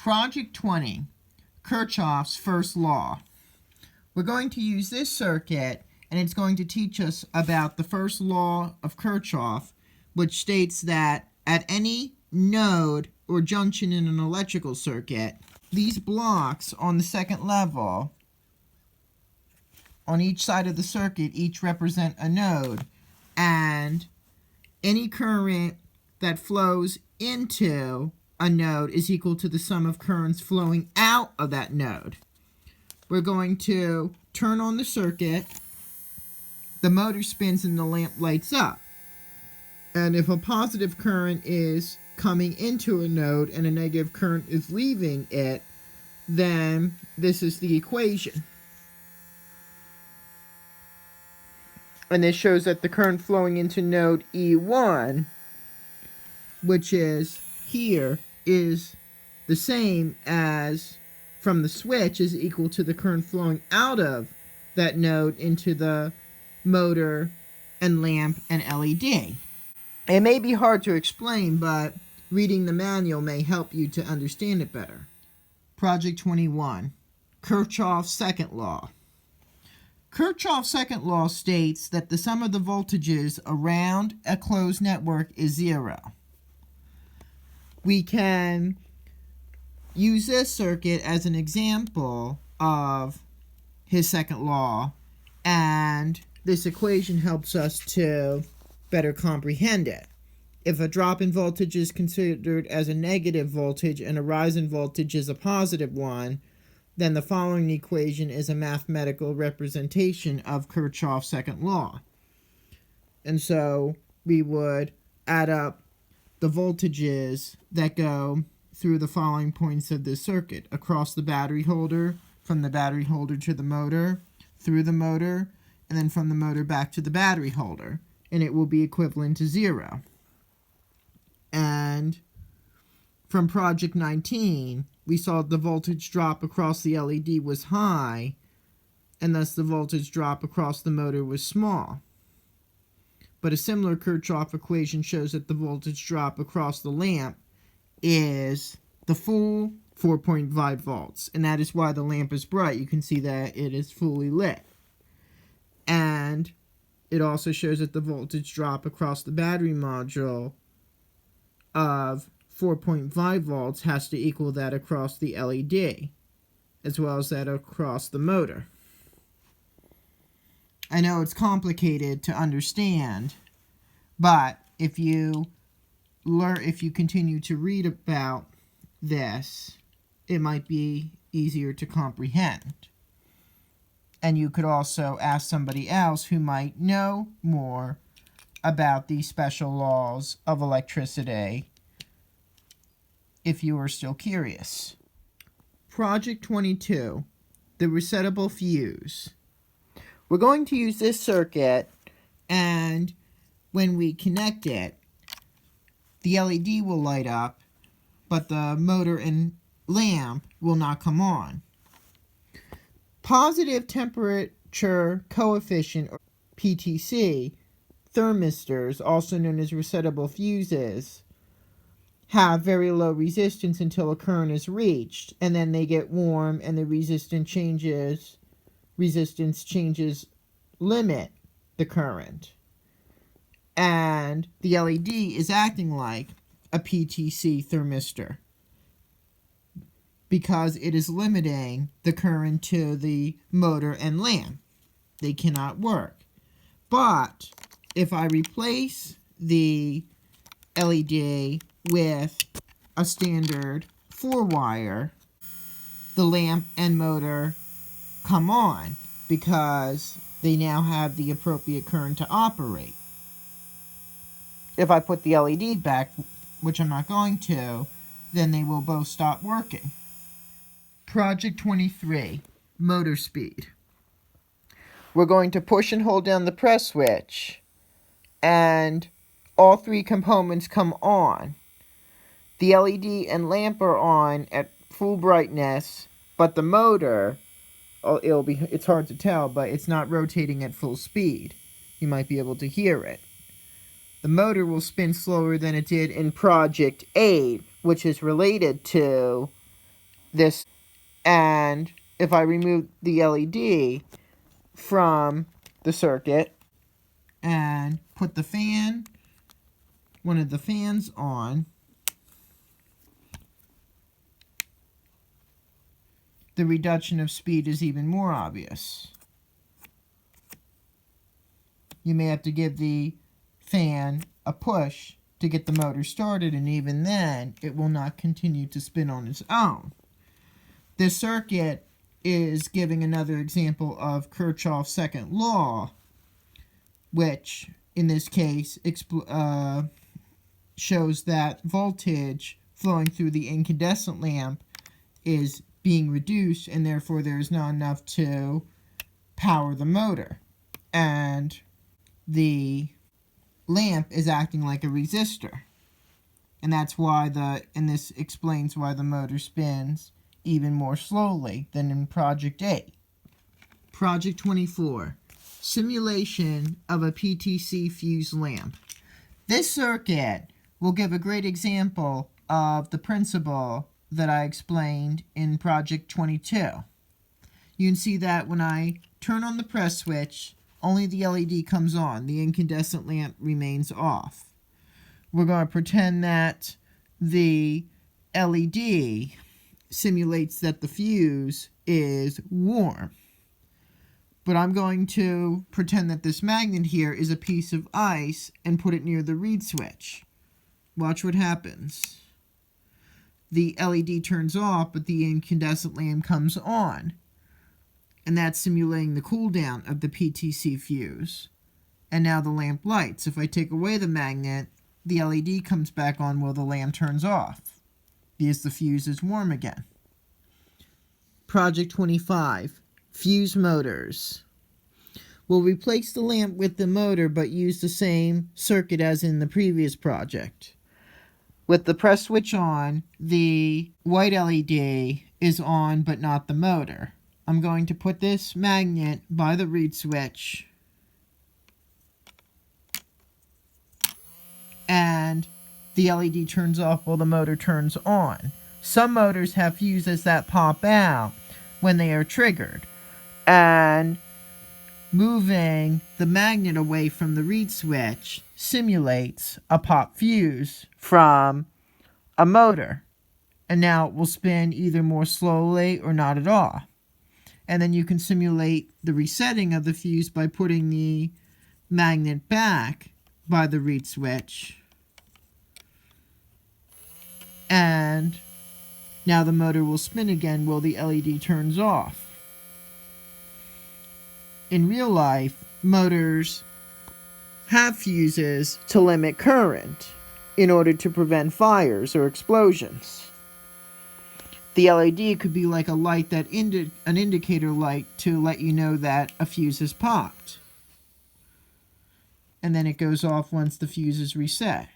Project 20, Kirchhoff's first law. We're going to use this circuit, and it's going to teach us about the first law of Kirchhoff, which states that at any node or junction in an electrical circuit, these blocks on the second level, on each side of the circuit, each represent a node, and any current that flows into a node is equal to the sum of currents flowing out of that node. We're going to turn on the circuit, the motor spins and the lamp lights up. And if a positive current is coming into a node and a negative current is leaving it, then this is the equation. And this shows that the current flowing into node E1, which is here, is the same as from the switch is equal to the current flowing out of that node into the motor and lamp and LED. It may be hard to explain, but reading the manual may help you to understand it better. Project 21, Kirchhoff's second law. Kirchhoff's second law states that the sum of the voltages around a closed network is zero. We can use this circuit as an example of his second law, and this equation helps us to better comprehend it. If a drop in voltage is considered as a negative voltage and a rise in voltage is a positive one, then the following equation is a mathematical representation of Kirchhoff's second law. And so we would add up the voltages that go through the following points of this circuit: across the battery holder, from the battery holder to the motor, through the motor, and then from the motor back to the battery holder, and it will be equivalent to 0. And from Project 19, we saw the voltage drop across the LED was high, and thus the voltage drop across the motor was small. But a similar Kirchhoff equation shows that the voltage drop across the lamp is the full 4.5 volts, and that is why the lamp is bright. You can see that it is fully lit. And it also shows that the voltage drop across the battery module of 4.5 volts has to equal that across the LED, as well as that across the motor. I know it's complicated to understand, but if you continue to read about this, it might be easier to comprehend. And you could also ask somebody else who might know more about these special laws of electricity if you are still curious. Project 22, the Resettable fuse. We're going to use this circuit, and when we connect it, the LED will light up, but the motor and lamp will not come on. Positive temperature coefficient, or PTC, thermistors, also known as resettable fuses, have very low resistance until a current is reached, and then they get warm and the resistance changes limit the current. And the LED is acting like a PTC thermistor because it is limiting the current to the motor and lamp. They cannot work. But if I replace the LED with a standard 4-wire, the lamp and motor come on because they now have the appropriate current to operate. If I put the LED back, which I'm not going to, then they will both stop working. Project 23, motor speed. We're going to push and hold down the press switch, and all three components come on. The LED and lamp are on at full brightness, but the motor, it's hard to tell, but it's not rotating at full speed. You might be able to hear it. The motor will spin slower than it did in Project 8, which is related to this, and if I remove the LED from the circuit and put the fan, one of the fans on, the reduction of speed is even more obvious. You may have to give the fan a push to get the motor started, and even then, it will not continue to spin on its own. This circuit is giving another example of Kirchhoff's second law, which, in this case, shows that voltage flowing through the incandescent lamp is being reduced, and therefore there is not enough to power the motor. And the lamp is acting like a resistor. And that's why this explains why the motor spins even more slowly than in Project 8. Project 24. Simulation of a PTC-fused lamp. This circuit will give a great example of the principle that I explained in Project 22. You can see that when I turn on the press switch, only the LED comes on. The incandescent lamp remains off. We're going to pretend that the LED simulates that the fuse is warm. But I'm going to pretend that this magnet here is a piece of ice and put it near the reed switch. Watch what happens. The LED turns off, but the incandescent lamp comes on. And that's simulating the cool down of the PTC fuse. And now the lamp lights. If I take away the magnet, the LED comes back on while the lamp turns off, because the fuse is warm again. Project 25. Fuse motors. We'll replace the lamp with the motor, but use the same circuit as in the previous project. With the press switch on, the white LED is on, but not the motor. I'm going to put this magnet by the reed switch, and the LED turns off while the motor turns on. Some motors have fuses that pop out when they are triggered, and moving the magnet away from the reed switch simulates a pop fuse from a motor, and now it will spin either more slowly or not at all. And then you can simulate the resetting of the fuse by putting the magnet back by the reed switch. And now the motor will spin again while the LED turns off. In real life, motors have fuses to limit current in order to prevent fires or explosions. The LED could be like a light that an indicator light to let you know that a fuse is popped. And then it goes off once the fuse is reset.